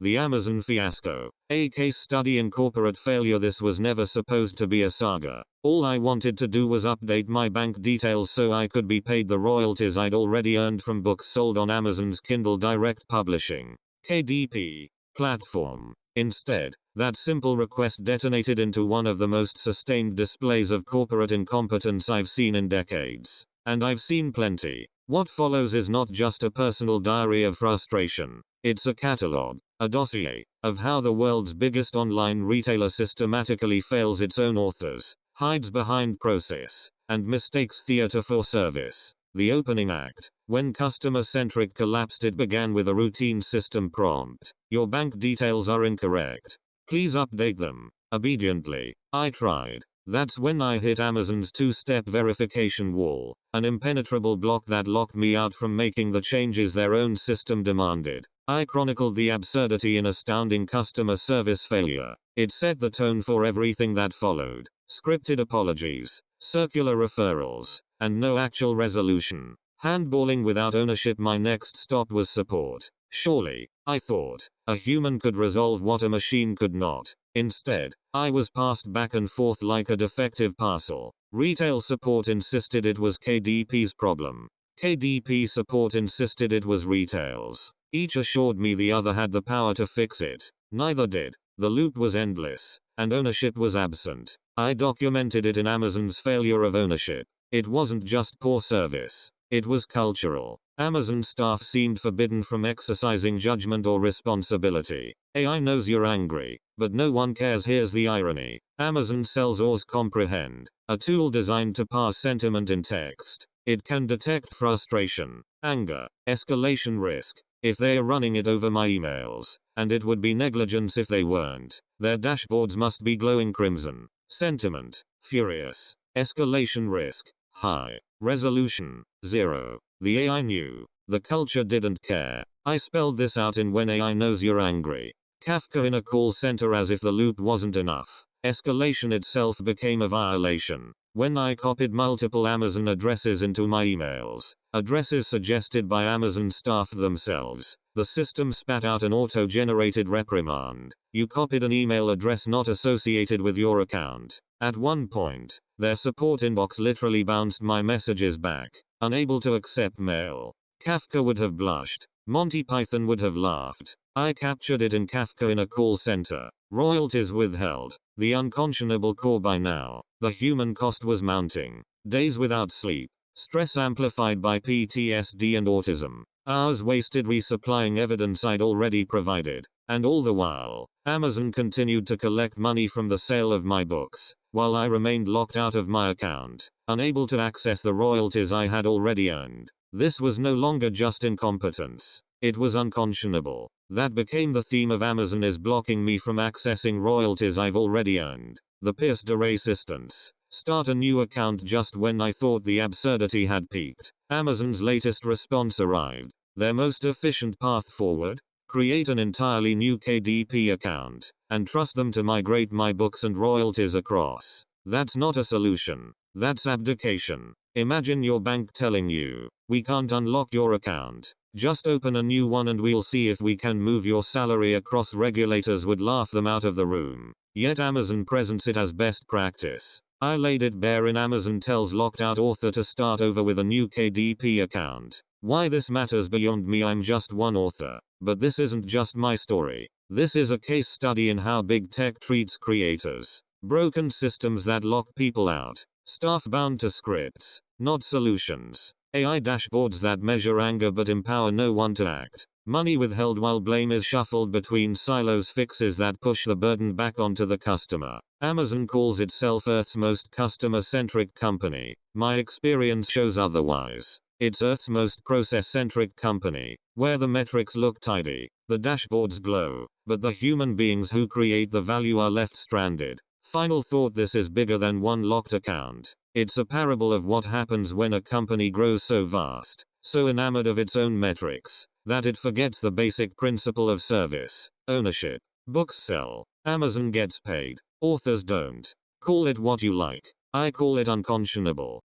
The Amazon fiasco. A case study in corporate failure. This was never supposed to be a saga. All I wanted to do was update my bank details so I could be paid the royalties I'd already earned from books sold on Amazon's Kindle Direct Publishing (KDP) platform. Instead, that simple request detonated into one of the most sustained displays of corporate incompetence I've seen in decades. And I've seen plenty. What follows is not just a personal diary of frustration. It's a catalog, a dossier, of how the world's biggest online retailer systematically fails its own authors, hides behind process, and mistakes theater for service. The opening act, when customer-centric collapsed, it began with a routine system prompt. Your bank details are incorrect. Please update them. Obediently, I tried. That's when I hit Amazon's two-step verification wall, an impenetrable block that locked me out from making the changes their own system demanded. I chronicled the absurdity in astounding customer service failure. It set the tone for everything that followed. Scripted apologies, circular referrals, and no actual resolution. Handballing without ownership. My next stop was support. Surely, I thought, a human could resolve what a machine could not. Instead, I was passed back and forth like a defective parcel. Retail support insisted it was KDP's problem. KDP support insisted it was retail's. Each assured me the other had the power to fix it. Neither did. The loop was endless, and ownership was absent. I documented it in Amazon's failure of ownership. It wasn't just poor service. It was cultural. Amazon staff seemed forbidden from exercising judgment or responsibility. AI knows you're angry, but no one cares. Here's the irony. Amazon sells Ours Comprehend, a tool designed to parse sentiment in text. It can detect frustration, anger, escalation risk, if they are running it over my emails, and it would be negligence if they weren't. Their dashboards must be glowing crimson. Sentiment, furious. Escalation risk, high. Resolution, 0. The AI knew. The culture didn't care. I spelled this out in When AI Knows You're Angry. Kafka in a call center. As if the loop wasn't enough, escalation itself became a violation. When I copied multiple Amazon addresses into my emails, addresses suggested by Amazon staff themselves, the system spat out an auto-generated reprimand. You copied an email address not associated with your account. At one point, their support inbox literally bounced my messages back, unable to accept mail. Kafka would have blushed. Monty Python would have laughed. I captured it in Kafka in a call center. Royalties withheld. The unconscionable core. By now, the human cost was mounting. Days without sleep. Stress amplified by PTSD and autism. Hours wasted resupplying evidence I'd already provided. And all the while, Amazon continued to collect money from the sale of my books, while I remained locked out of my account, unable to access the royalties I had already earned. This was no longer just incompetence. It was unconscionable. That became the theme of Amazon is blocking me from accessing royalties I've already earned. The pierce de resistance. Start a new account. Just when I thought the absurdity had peaked, Amazon's latest response arrived. Their most efficient path forward? Create an entirely new KDP account, and trust them to migrate my books and royalties across. That's not a solution. That's abdication. Imagine your bank telling you, we can't unlock your account. Just open a new one and we'll see if we can move your salary across. Regulators would laugh them out of the room. Yet Amazon presents it as best practice. I laid it bare in Amazon tells locked out author to start over with a new KDP account. Why this matters beyond me. I'm just one author. But this isn't just my story. This is a case study in how big tech treats creators. Broken systems that lock people out. Staff bound to scripts, not solutions. AI dashboards that measure anger but empower no one to act. Money withheld while blame is shuffled between silos. Fixes that push the burden back onto the customer. Amazon calls itself Earth's most customer-centric company. My experience shows otherwise. It's Earth's most process-centric company, where the metrics look tidy, the dashboards glow, but the human beings who create the value are left stranded. Final thought. This is bigger than one locked account. It's a parable of what happens when a company grows so vast, so enamored of its own metrics, that it forgets the basic principle of service, ownership. Books sell. Amazon gets paid. Authors don't. Call it what you like. I call it unconscionable.